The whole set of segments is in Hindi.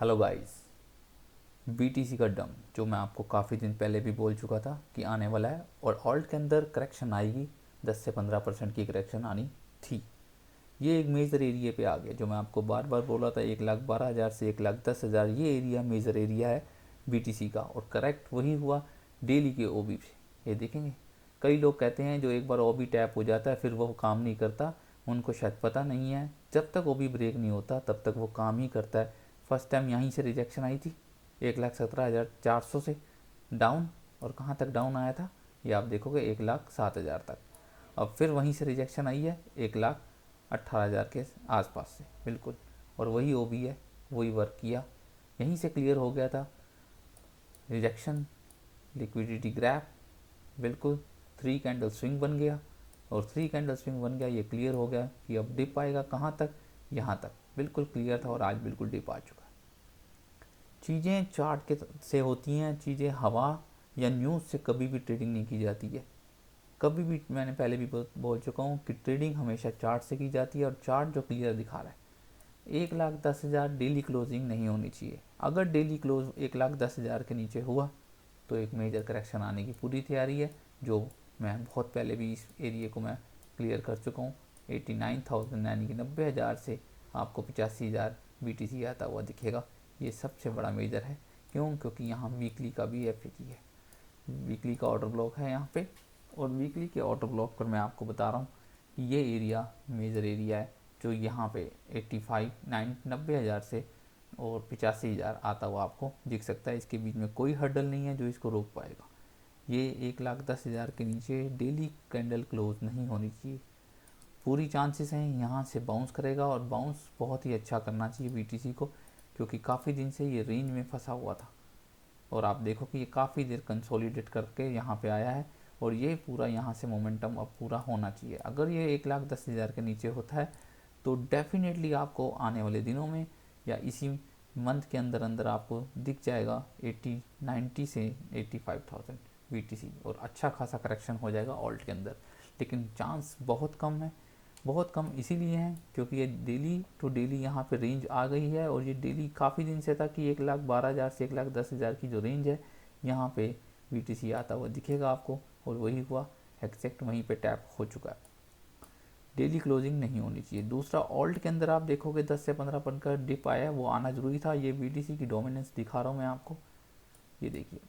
Hello guys. बीटीसी का डम जो मैं आपको काफ़ी दिन पहले भी बोल चुका था कि आने वाला है और ऑल्ट के अंदर करेक्शन आएगी, 10 से 15% की करेक्शन आनी थी। ये एक मेजर एरिया पे आ गया जो मैं आपको बार बार बोला था, 1,12,000 से 1,10,000 ये एरिया मेजर एरिया है बीटीसी का। और करेक्ट वही हुआ डेली के ओबी पे। ये देखेंगे कई लोग कहते हैं जो एक बार ओबी टैप हो जाता है फिर वो काम नहीं करता, उनको शायद पता नहीं है जब तक ओबी ब्रेक नहीं होता तब तक वो काम ही करता है। फर्स्ट टाइम यहीं से रिजेक्शन आई थी 1,17,400 से डाउन, और कहाँ तक डाउन आया था ये आप देखोगे 1,07,000 तक। अब फिर वहीं से रिजेक्शन आई है 1,18,000 के आसपास से बिल्कुल, और वही ओबी है, वही वर्क किया, यहीं से क्लियर हो गया था रिजेक्शन, लिक्विडिटी ग्रैप बिल्कुल, 3 कैंडल स्विंग बन गया, और 3 कैंडल स्विंग बन गया, ये क्लियर हो गया कि अब डिप आएगा कहाँ तक, यहाँ तक बिल्कुल क्लियर था, और आज बिल्कुल डिप आ चुका है। चीज़ें चार्ट के से होती हैं, चीज़ें हवा या न्यूज़ से कभी भी ट्रेडिंग नहीं की जाती है। कभी भी, मैंने पहले भी बोल चुका हूँ कि ट्रेडिंग हमेशा चार्ट से की जाती है, और चार्ट जो क्लियर दिखा रहा है 1,10,000 डेली क्लोजिंग नहीं होनी चाहिए। अगर डेली क्लोज 1,10,000 के नीचे हुआ तो एक मेजर करेक्शन आने की पूरी तैयारी है, जो मैं बहुत पहले भी इस एरिया को मैं क्लियर कर चुका हूँ। 89,000 यानी कि 90,000 से आपको 85,000 बीटीसी आता हुआ दिखेगा। ये सबसे बड़ा मेजर है। क्यों? क्योंकि यहाँ वीकली का भी एफएजी है, वीकली का ऑर्डर ब्लॉक है यहाँ पे, और वीकली के ऑर्डर ब्लॉक पर मैं आपको बता रहा हूँ कि ये एरिया मेजर एरिया है जो यहाँ पे 90,000 से और 85,000 आता हुआ आपको दिख सकता है। इसके बीच में कोई हर्डल नहीं है जो इसको रोक पाएगा। ये 1,10,000 के नीचे डेली कैंडल क्लोज नहीं होनी चाहिए। पूरी चांसेस हैं यहाँ से बाउंस करेगा, और बाउंस बहुत ही अच्छा करना चाहिए बीटीसी को, क्योंकि काफ़ी दिन से ये रेंज में फंसा हुआ था। और आप देखो कि ये काफ़ी देर कंसोलिडेट करके यहाँ पे आया है, और ये पूरा यहाँ से मोमेंटम अब पूरा होना चाहिए। अगर ये 1,10,000 के नीचे होता है तो डेफिनेटली आपको आने वाले दिनों में या इसी मंथ के अंदर अंदर आपको दिख जाएगा 90 से 85,000 बीटीसी, और अच्छा खासा करेक्शन हो जाएगा ऑल्ट के अंदर। लेकिन चांस बहुत कम है, बहुत कम इसीलिए है क्योंकि ये डेली टू डेली यहाँ पे रेंज आ गई है, और ये डेली काफ़ी दिन से था कि 1,12,000 से 1,10,000 की जो रेंज है यहाँ पे बीटीसी आता हुआ दिखेगा आपको, और वही हुआ, एग्जैक्ट वहीं पे टैप हो चुका है। डेली क्लोजिंग नहीं होनी चाहिए। दूसरा, ऑल्ट के अंदर आप देखोगे 10 से 15% का डिप आया है, वो आना जरूरी था। ये बीटीसी की डोमिनेंस दिखा रहा हूँ मैं आपको, ये देखिए,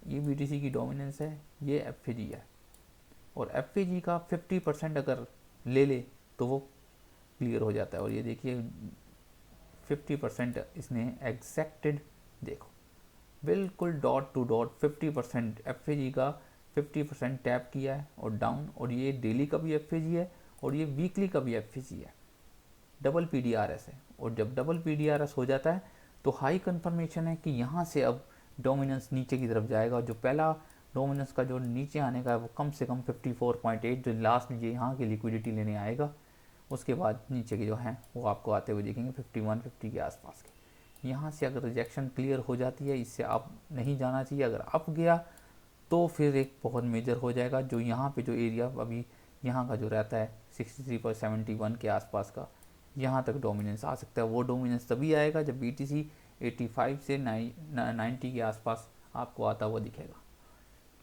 ये बीटीसी की डोमिनेंस है, ये एफएजी है, और एफएजी का 50% अगर ले ले तो वो क्लियर हो जाता है। और ये देखिए 50% इसने एग्जैक्टेड, देखो बिल्कुल डॉट टू डॉट 50% एफएजी का 50% टैप किया है और डाउन, और ये डेली का भी एफएजी है और ये वीकली का भी एफएजी है, डबल पीडीआरएस है। और जब डबल पीडीआरएस हो जाता है तो हाई कंफर्मेशन है कि यहाँ से अब डोमिनेंस नीचे की तरफ जाएगा। जो पहला डोमिनेंस का जो नीचे आने का है वो कम से कम 54.8 जो लास्ट ये यहाँ की लिक्विडिटी लेने आएगा, उसके बाद नीचे के जो हैं वो आपको आते हुए देखेंगे 51-50 के आसपास के। यहाँ से अगर रिजेक्शन क्लियर हो जाती है, इससे अप नहीं जाना चाहिए। अगर अप गया तो फिर एक बहुत मेजर हो जाएगा, जो यहाँ पे जो एरिया अभी यहाँ का जो रहता है 63.71 के आसपास का, यहाँ तक डोमिनेंस आ सकता है। वो डोमिनेंस तभी आएगा जब बीटीसी 85 से 90 के आसपास आपको आता हुआ दिखेगा।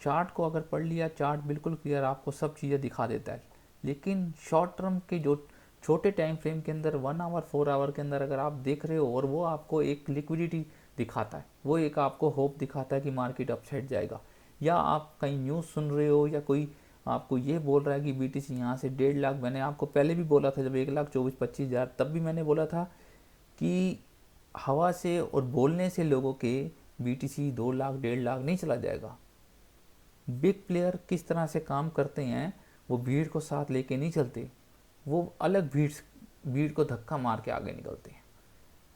चार्ट को अगर पढ़ लिया, चार्ट बिल्कुल क्लियर आपको सब चीज़ें दिखा देता है। लेकिन शॉर्ट टर्म के जो छोटे टाइम फ्रेम के अंदर 1 आवर 4 आवर के अंदर अगर आप देख रहे हो और वो आपको एक लिक्विडिटी दिखाता है, वो एक आपको होप दिखाता है कि मार्केट अपसाइड जाएगा, या आप कहीं न्यूज़ सुन रहे हो या कोई आपको ये बोल रहा है कि बीटीसी यहाँ से 1.5 लाख, मैंने आपको पहले भी बोला था जब 1,24,25,000 तब भी मैंने बोला था कि हवा से और बोलने से लोगों के बीटीसी 2 लाख 1.5 लाख नहीं चला जाएगा। बिग प्लेयर किस तरह से काम करते हैं, वो भीड़ को साथ लेके नहीं चलते, वो अलग भीड़ को धक्का मार के आगे निकलते हैं।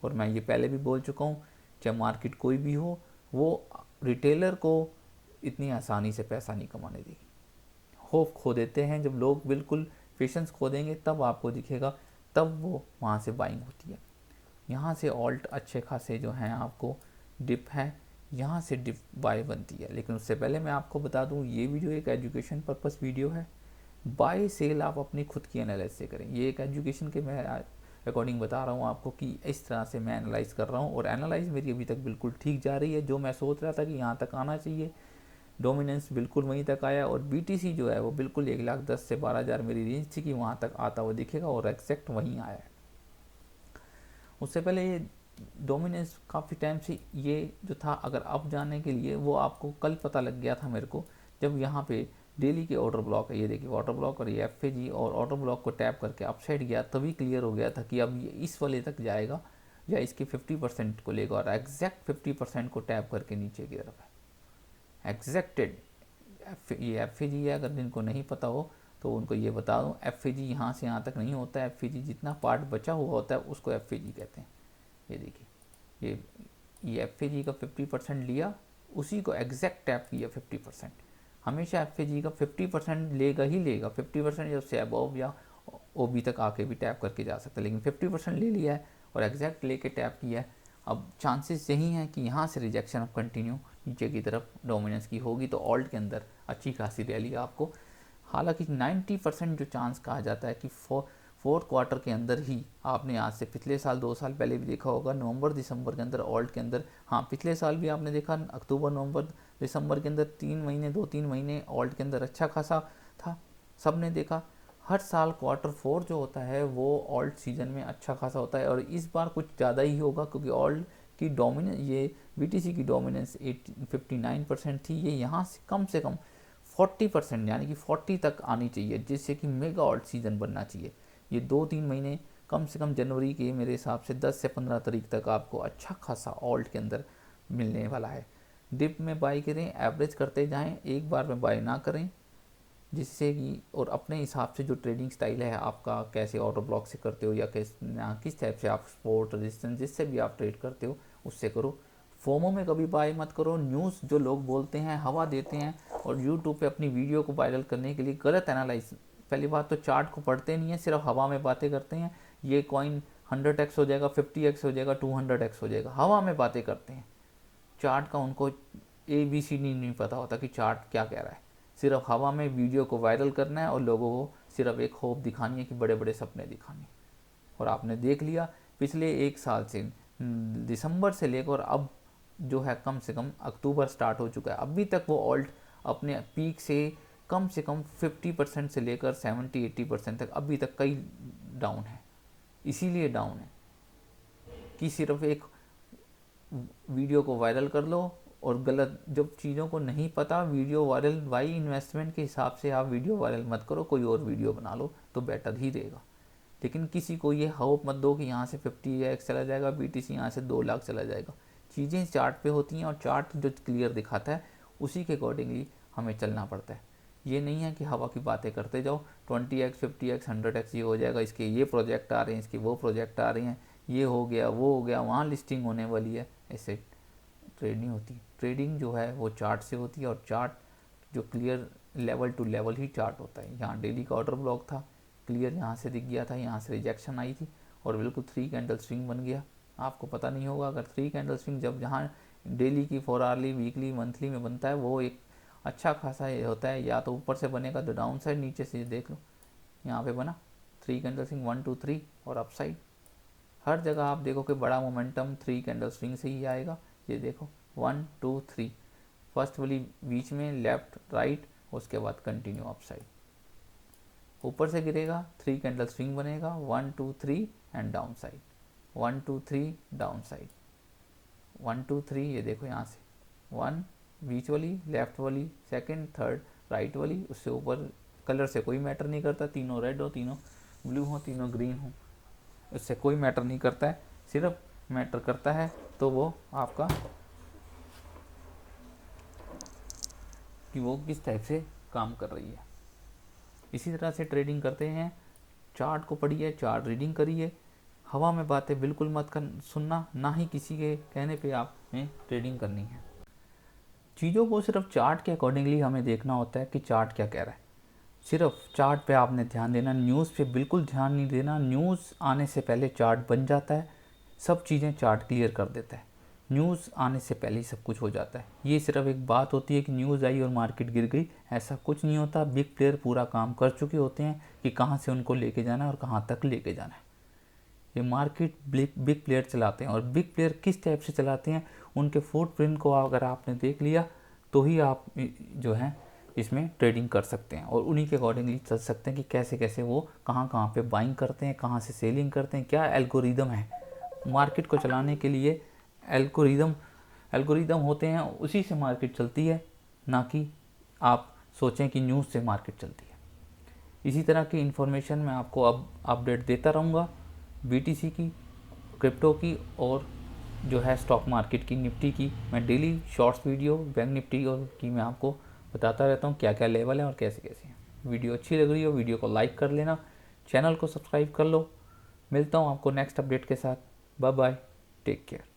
और मैं ये पहले भी बोल चुका हूँ, चाहे मार्केट कोई भी हो, वो रिटेलर को इतनी आसानी से पैसा नहीं कमाने देगी। होप खो देते हैं, जब लोग बिल्कुल पेशेंस खो देंगे तब आपको दिखेगा, तब वो वहाँ से बाइंग होती है। यहाँ से ऑल्ट अच्छे खासे जो हैं आपको डिप है, यहाँ से डिप बाय बनती है। लेकिन उससे पहले मैं आपको बता दूँ, ये वीडियो एक एजुकेशन पर्पस वीडियो है। बाय सेल आप अपनी खुद की एनालिसिस से करें, ये एक एजुकेशन के मैं अकॉर्डिंग बता रहा हूँ आपको कि इस तरह से मैं एनालाइज कर रहा हूँ, और एनालाइज मेरी अभी तक बिल्कुल ठीक जा रही है। जो मैं सोच रहा था कि यहाँ तक आना चाहिए, डोमिनेंस बिल्कुल वहीं तक आया, और BTC जो है वो बिल्कुल 1,10,000 से 12,000 मेरी रेंज थी कि वहाँ तक आता हुआ दिखेगा, और एग्जैक्ट वहीं आया है। उससे पहले ये डोमिनेंस काफ़ी टाइम से ये जो था, अगर अप जाने के लिए, वो आपको कल पता लग गया था मेरे को, जब यहाँ पे डेली के ऑर्डर ब्लॉक है, ये देखिए ऑर्डर ब्लॉक और ये FAG, और ऑर्डर ब्लॉक को टैप करके अपसाइड गया, तभी क्लियर हो गया था कि अब ये इस वाले तक जाएगा या इसके 50% को लेगा, और एग्जैक्ट 50% को टैप करके नीचे की तरफ है एग्जैक्टेड। ये FAG है, अगर जिनको नहीं पता हो तो उनको ये बता दूँ, FAG यहाँ से यहाँ तक नहीं होता है, FAG जितना पार्ट बचा हुआ होता है उसको FAG कहते हैं। ये देखिए, ये FAG का 50% लिया, उसी को एग्जैक्ट टैप किया 50%। हमेशा FAG का 50% लेगा ही लेगा, 50% जब से अबव या OB तक आके भी टैप करके जा सकता है, लेकिन 50% ले लिया है और एग्जैक्ट लेके टैप किया है। अब चांसेस यही हैं कि यहाँ से रिजेक्शन अब कंटिन्यू नीचे की तरफ डोमिनेंस की होगी, तो ऑल्ट के अंदर अच्छी खासी रैली आपको, हालांकि 90% जो चांस कहा जाता है कि फोर्थ क्वार्टर के अंदर ही, आपने आज से पिछले साल 2 साल पहले भी देखा होगा, नवंबर दिसंबर के अंदर ऑल्ट के अंदर, हाँ पिछले साल भी आपने देखा अक्टूबर नवंबर दिसंबर के अंदर 2-3 महीने ऑल्ट के अंदर अच्छा खासा था, सब ने देखा। हर साल Q4 जो होता है वो ऑल्ट सीजन में अच्छा खासा होता है, और इस बार कुछ ज़्यादा ही होगा, क्योंकि ऑल्ट की डोमिनेंस, ये BTC की डोमिनेंस 59% थी, ये यहाँ से कम 40% यानी कि 40 तक आनी चाहिए, जिससे कि मेगा ऑल्ट सीजन बनना चाहिए। ये 2-3 महीने कम से कम जनवरी के मेरे हिसाब से 10 से 15 तारीख तक आपको अच्छा खासा ऑल्ट के अंदर मिलने वाला है। डिप में बाई करें, एवरेज करते जाएं, एक बार में बाई ना करें, जिससे कि, और अपने हिसाब से जो ट्रेडिंग स्टाइल है आपका, कैसे ऑर्डर ब्लॉक से करते हो या किस टाइप से आप सपोर्ट रेजिस्टेंस जिससे भी आप ट्रेड करते हो उससे करो। फोमो में कभी बाय मत करो। न्यूज़ जो लोग बोलते हैं, हवा देते हैं, और यूट्यूब पे अपनी वीडियो को वायरल करने के लिए गलत एनालाइज, पहली बात तो चार्ट को पढ़ते नहीं है, सिर्फ हवा में बातें करते हैं। ये कॉइन 100x हो जाएगा, 50x हो जाएगा, 200x हो जाएगा, हवा में बातें करते हैं। चार्ट का उनको ABCD नहीं पता होता कि चार्ट क्या कह रहा है, सिर्फ हवा में वीडियो को वायरल करना है और लोगों को सिर्फ एक होप दिखानी है कि बड़े बड़े सपने दिखाने। और आपने देख लिया पिछले 1 साल से, दिसंबर से लेकर अब जो है कम से कम अक्टूबर स्टार्ट हो चुका है, अभी तक वो ऑल्ट अपने पीक से कम 50% से लेकर 70-80% तक अभी तक कई डाउन है। इसीलिए डाउन है कि सिर्फ एक वीडियो को वायरल कर लो, और गलत, जब चीज़ों को नहीं पता, वीडियो वायरल वाई इन्वेस्टमेंट के हिसाब से आप वीडियो वायरल मत करो, कोई और वीडियो बना लो तो बेटर ही रहेगा। लेकिन किसी को ये होप मत दो कि यहाँ से 50x चला जाएगा, BTC यहाँ से 2 लाख चला जाएगा। चीज़ें चार्ट पे होती हैं, और चार्ट जो क्लियर दिखाता है उसी के अकॉर्डिंगली हमें चलना पड़ता है। ये नहीं है कि हवा की बातें करते जाओ, 20x 50x 100x ये हो जाएगा, इसके ये प्रोजेक्ट आ रहे हैं, इसके वो प्रोजेक्ट आ रहे हैं, ये हो गया वो हो गया, वहाँ लिस्टिंग होने वाली है, ऐसे ट्रेड नहीं होती। ट्रेडिंग जो है वो चार्ट से होती है, और चार्ट जो क्लियर लेवल टू लेवल ही चार्ट होता है। यहाँ डेली का ऑर्डर ब्लॉक था, क्लियर यहाँ से दिख गया था, यहाँ से रिजेक्शन आई थी और बिल्कुल 3 कैंडल स्विंग बन गया। आपको पता नहीं होगा, अगर 3 कैंडल स्विंग जब जहाँ डेली की 4 आवर्ली वीकली मंथली में बनता है, वो एक अच्छा खासा ये होता है। या तो ऊपर से बनेगा तो डाउन साइड, नीचे से देख लो यहाँ पे बना 3 कैंडल स्विंग 1 2 3 और अप साइड। हर जगह आप देखो कि बड़ा मोमेंटम 3 कैंडल स्विंग से ही आएगा। ये देखो 1 2 3, फर्स्ट वाली बीच में लेफ्ट राइट, उसके बाद कंटिन्यू अप साइड। ऊपर से गिरेगा 3 कैंडल स्विंग बनेगा 1 2 3 and down side, 1 2 3 down side, 1 2 3। ये देखो यहाँ से 1 बीच वाली, लेफ्ट वाली, सेकंड, थर्ड, राइट वाली, उससे ऊपर कलर से कोई मैटर नहीं करता, तीनों रेड हो, तीनों ब्लू हो, तीनों ग्रीन हो, उससे कोई मैटर नहीं करता है। सिर्फ मैटर करता है तो वो आपका कि वो किस टाइप से काम कर रही है। इसी तरह से ट्रेडिंग करते हैं। चार्ट को पढ़िए, चार्ट रीडिंग करिए, हवा में बातें बिल्कुल मत सुनना, ना ही किसी के कहने पे आपने ट्रेडिंग करनी है। चीज़ों को सिर्फ चार्ट के अकॉर्डिंगली हमें देखना होता है कि चार्ट क्या कह रहा है। सिर्फ चार्ट पे आपने ध्यान देना, न्यूज़ पे बिल्कुल ध्यान नहीं देना। न्यूज़ आने से पहले चार्ट बन जाता है, सब चीज़ें चार्ट क्लियर कर देता है। न्यूज़ आने से पहले ही सब कुछ हो जाता है। ये सिर्फ एक बात होती है कि न्यूज़ आई और मार्केट गिर गई, ऐसा कुछ नहीं होता। बिग प्लेयर पूरा काम कर चुके होते हैं कि कहाँ से उनको लेके जाना है और कहाँ तक लेके जाना है। ये मार्केट बिग प्लेयर चलाते हैं। और बिग प्लेयर किस टाइप से चलाते हैं, उनके फुटप्रिंट को अगर आपने देख लिया तो ही आप जो है इसमें ट्रेडिंग कर सकते हैं और उन्हीं के अकॉर्डिंगली चल सकते हैं कि कैसे कैसे वो कहाँ कहाँ पे बाइंग करते हैं, कहाँ से सेलिंग करते हैं, क्या एल्गोरिदम है मार्केट को चलाने के लिए। एल्गोरिदम होते हैं, उसी से मार्केट चलती है, ना कि आप सोचें कि न्यूज़ से मार्केट चलती है। इसी तरह की इन्फॉर्मेशन मैं आपको अब अपडेट देता रहूँगा बीटीसी की, क्रिप्टो की और जो है स्टॉक मार्केट की, निफ्टी की। मैं daily shorts video bank Nifty और की मैं आपको बताता रहता हूँ क्या क्या लेवल है और कैसे कैसे हैं। वीडियो अच्छी लग रही हो वीडियो को लाइक कर लेना, चैनल को सब्सक्राइब कर लो। मिलता हूँ आपको नेक्स्ट अपडेट के साथ। Bye bye, take care.